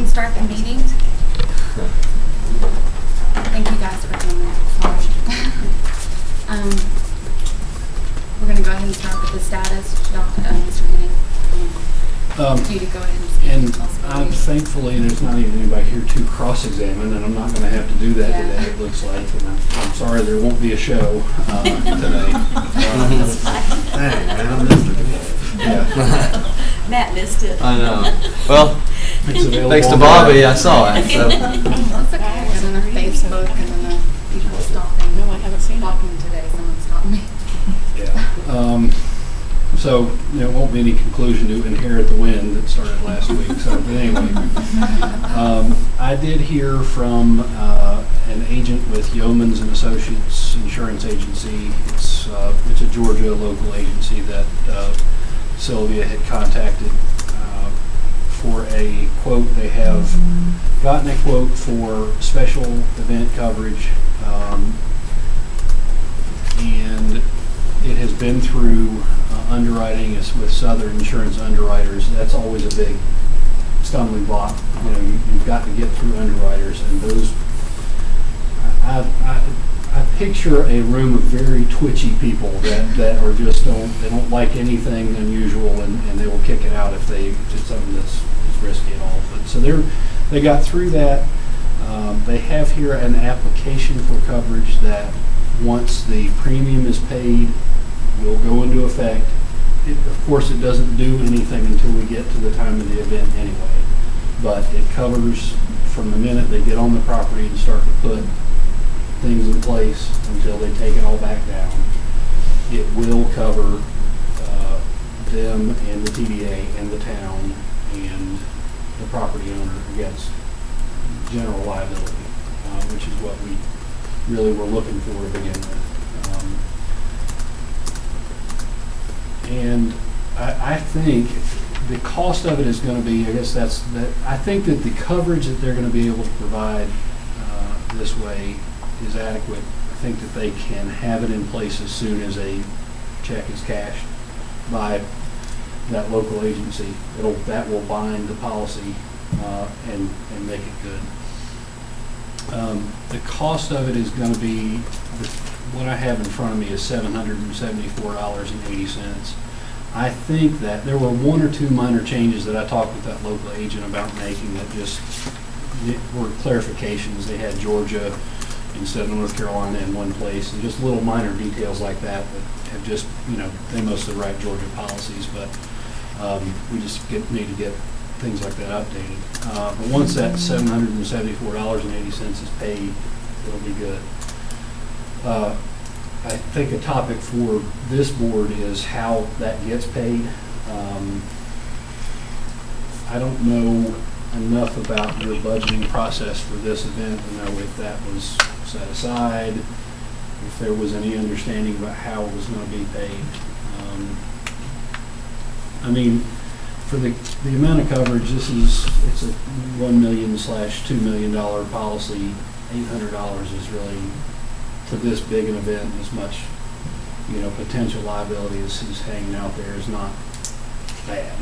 and start the meeting? Thank you guys for doing that. Sorry. We're going to go ahead and start with the status. Mr. Henning, you to go ahead and speak. And thankfully there's not even anybody here to cross-examine, and I'm not going to have to do that today, it looks like. And I'm sorry there won't be a show today. Yeah. Matt missed it. I know. Well, thanks to on Bobby, I saw it. So. That's okay. And then the Facebook and then the people stopping. No, I haven't seen walking today. Someone stopped me. Yeah. So there won't be any conclusion to Inherit the Wind that started last week. So, but anyway, I did hear from an agent with Yeomans and Associates Insurance Agency. It's a Georgia local agency that Sylvia had contacted for a quote. They have gotten a quote for special event coverage, and it has been through underwriting with Southern Insurance underwriters. That's always a big stumbling block. You know, you've got to get through underwriters, and those. I picture a room of very twitchy people that are just they don't like anything unusual, and they will kick it out if it's something that's risky at all. But so they got through that. They have here an application for coverage that once the premium is paid will go into effect. Of course, it doesn't do anything until we get to the time of the event anyway, but it covers from the minute they get on the property and start to put things in place until they take it all back down. It will cover them and the TDA and the town and the property owner against general liability, which is what we really were looking for to begin with. And I think the cost of it is going to be, I think that the coverage that they're going to be able to provide this way is adequate. I think that they can have it in place as soon as a check is cashed by that local agency. That will bind the policy and make it good. The cost of it is going to be, what I have in front of me is $774.80. I think that there were one or two minor changes that I talked with that local agent about making that just were clarifications. They had Georgia instead of North Carolina in one place, and just little minor details like that have just, they mostly write Georgia policies, but we just need to get things like that updated. But once that $774.80 is paid, it'll be good. I think a topic for this board is how that gets paid. I don't know enough about your budgeting process for this event to know if that was set aside, if there was any understanding about how it was going to be paid. I mean, for the amount of coverage, it's a $1 million/2 million policy. $800 is really, for this big an event, as much potential liability as is hanging out there is not bad.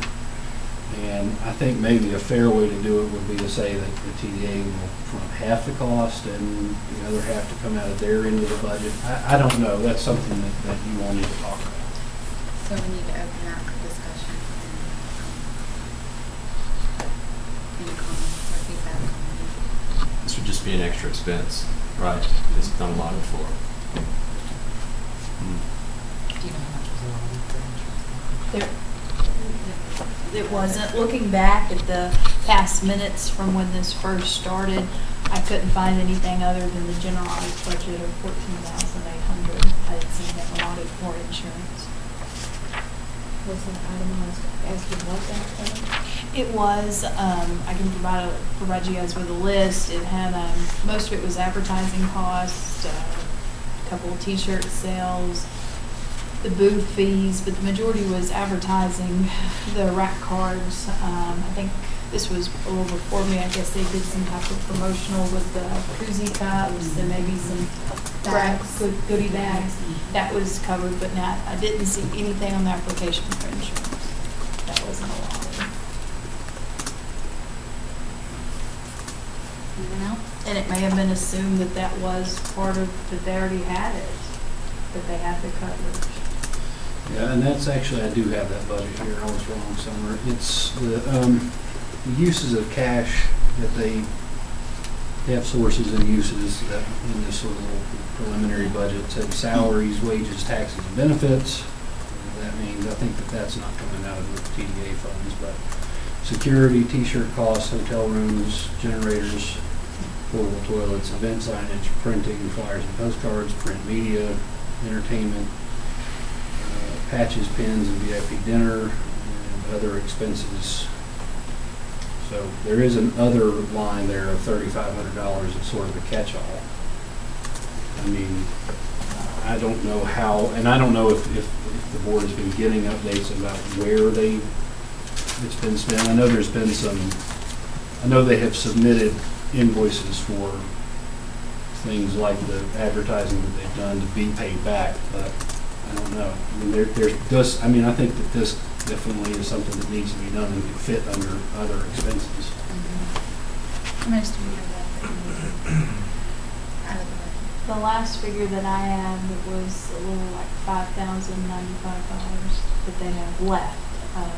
And I think maybe a fair way to do it would be to say that the TDA will front half the cost and the other half to come out of their end of the budget. I don't know. That's something that you all need to talk about. So we need to open that for discussion. Any comments or feedback? This would just be an extra expense, right? It's not allotted for. Do you know how much was allotted for insurance? It wasn't. Looking back at the past minutes from when this first started, I couldn't find anything other than the generalized budget of $14,800. I had seen them allotted for insurance. Was it itemized as you want that? It was. I can provide you guys with a list. It had most of it was advertising costs, a couple of T-shirt sales, the booth fees, but the majority was advertising, the rack cards. I think this was a little before me. I guess they did some type of promotional with the koozie cups and maybe some goodie bags. That was covered, but not. I didn't see anything on the application for insurance. That wasn't allowed. Anyone else? And it may have been assumed that that was part of, that they already had it, that they had the coverage. Yeah, and that's actually, I do have that budget here. I was wrong somewhere. It's the uses of cash that they have sources and uses that in this sort of little preliminary budget. Said salaries, wages, taxes, and benefits. That means, I think that that's not coming out of the TDA funds, but security, t-shirt costs, hotel rooms, generators, portable toilets, event signage, printing, flyers and postcards, print media, entertainment, patches, pins, and VIP dinner, and other expenses. So there is an other line there of $3,500. It's sort of a catch-all. I mean, I don't know how, and I don't know if the board has been getting updates about where it's been spent. I know there's been some, I know they have submitted invoices for things like the advertising that they've done to be paid back, but I don't know. I mean, I think that this definitely is something that needs to be done and can fit under other expenses. How much do we have out of the budget? The last figure that I had was a little like $5,095 that they have left.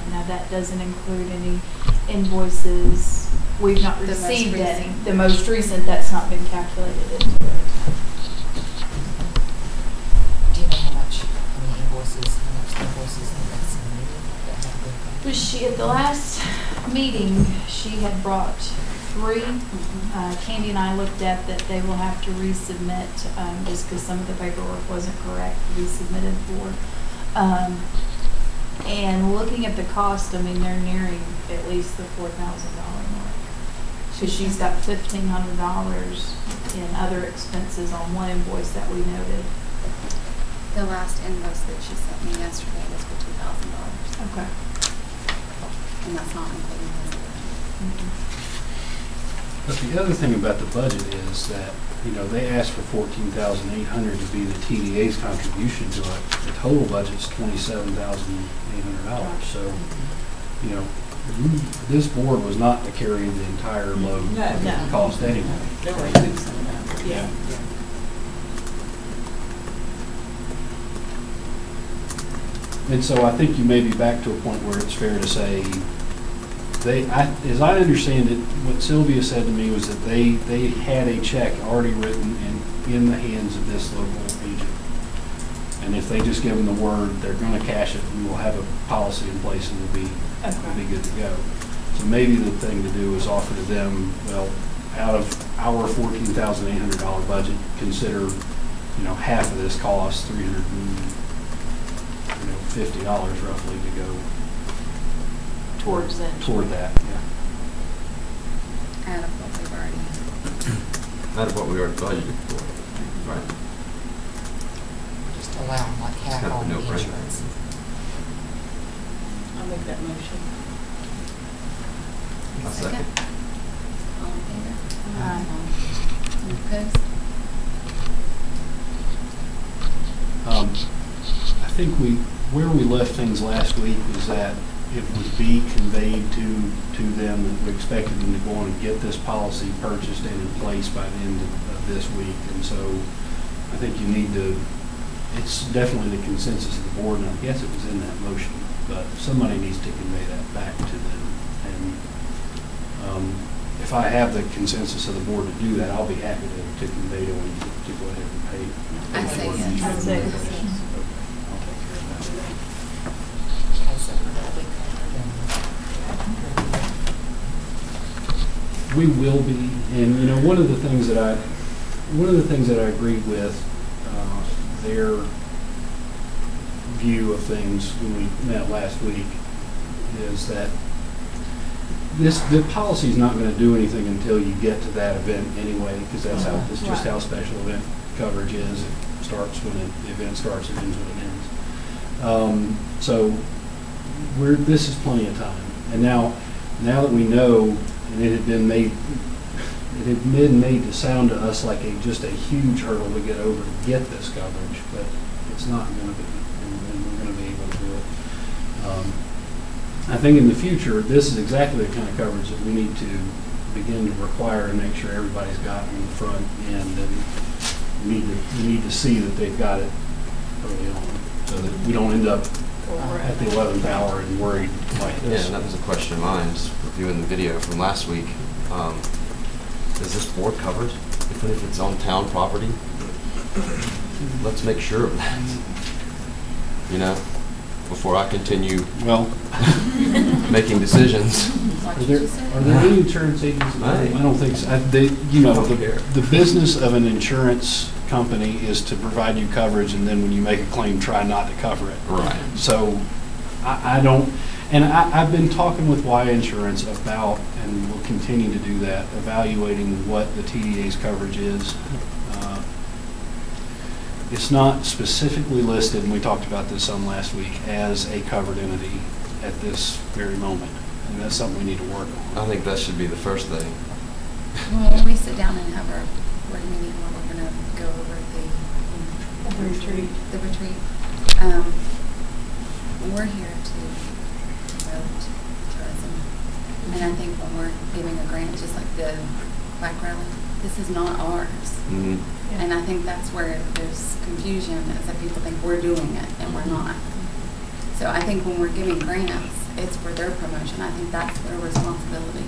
Now that doesn't include any invoices. We've not The most received any. recent. The most recent, that's not been calculated into it. Do you know how many invoices that's submitted that have been paid? But she, at the last meeting, she had brought 3. Candy and I looked at that they will have to resubmit, just because some of the paperwork wasn't correct to be submitted for. And looking at the cost, I mean, they're nearing at least the $4,000 mark. So she's got $1,500 in other expenses on one invoice that we noted. The last invoice that she sent me yesterday was for $2,000. Okay. And that's not including his. But the other thing about the budget is that, you know, they asked for $14,800 to be the TDA's contribution to it. The total budget's $27,800. So, you know, this board was not to carry the entire load of the cost anyway. There were hoops in that. Yeah. And so I think you may be back to a point where it's fair to say, as I understand it, what Sylvia said to me was that they had a check already written in the hands of this local agent. And if they just give them the word, they're going to cash it, and we'll have a policy in place and we'll be good to go. So maybe the thing to do is offer to them, well, out of our $14,800 budget, consider, you know, half of this cost, $350 roughly to go Toward that, yeah. Out of what we've already. Out of what we already budgeted for, right? Just allow them like half kind of a on the no-brainer. insurance. I'll make that motion. I'll second. All in favor? Aye. Any opposed? I think where we left things last week was that it would be conveyed to them that we expected them to go on and get this policy purchased and in place by the end of this week. And so I think you need to, it's definitely the consensus of the board, and I guess it was in that motion, but somebody needs to convey that back to them. And if I have the consensus of the board to do that, I'll be happy to convey to them to go ahead and pay. I'd say yes. I'd say yes. Okay, I'll take care of that. Okay, so that'll be covered We will be, and you know, one of the things that I agreed with their view of things when we met last week is that the policy is not going to do anything until you get to that event anyway, because that's just how special event coverage is. It starts when the event starts, it ends when it ends. So this is plenty of time, and now that we know. And it had been made to sound to us like just a huge hurdle to get over to get this coverage, but it's not going to be, and we're going to be able to do it. I think in the future, this is exactly the kind of coverage that we need to begin to require and make sure everybody's got it in the front end, and we need to see that they've got it early on, so that we don't end up at the 11th hour and worried like Yeah, this. and that was a question of mine, just reviewing the video from last week. Is this board covered, even if it's on town property? Let's make sure of that, you know, before I continue Well, making decisions. are there any insurance agents? Right. I don't think so. The business of an insurance company is to provide you coverage, and then when you make a claim, try not to cover it. Right. So I don't, and I've been talking with Y Insurance about, and will continue to do that, evaluating what the TDA's coverage is. It's not specifically listed, and we talked about this some last week, as a covered entity at this very moment. And that's something we need to work on. I think that should be the first thing. Well, when we sit down and have our board meeting where we're going to go over The retreat. the retreat, we're here to promote tourism. And I think when we're giving a grant, just like the bike rally, this is not ours. Mm-hmm. And I think that's where there's confusion, is that people think we're doing it and we're not. So I think when we're giving grants, it's for their promotion. I think that's their responsibility,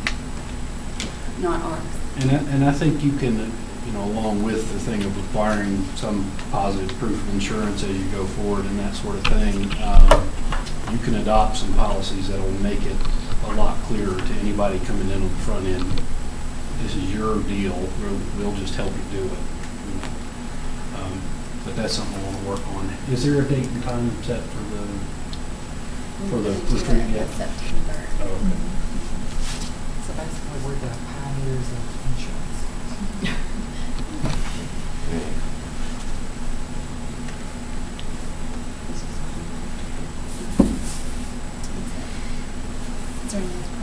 not ours. And I think you can, along with the thing of requiring some positive proof of insurance as you go forward and that sort of thing, you can adopt some policies that will make it a lot clearer to anybody coming in on the front end. This is your deal. We'll just help you do it. But that's something I want to work on. Is there a date and time set for the retreat yet? September. Oh, okay. So basically, we're the pioneers of insurance. Is there any other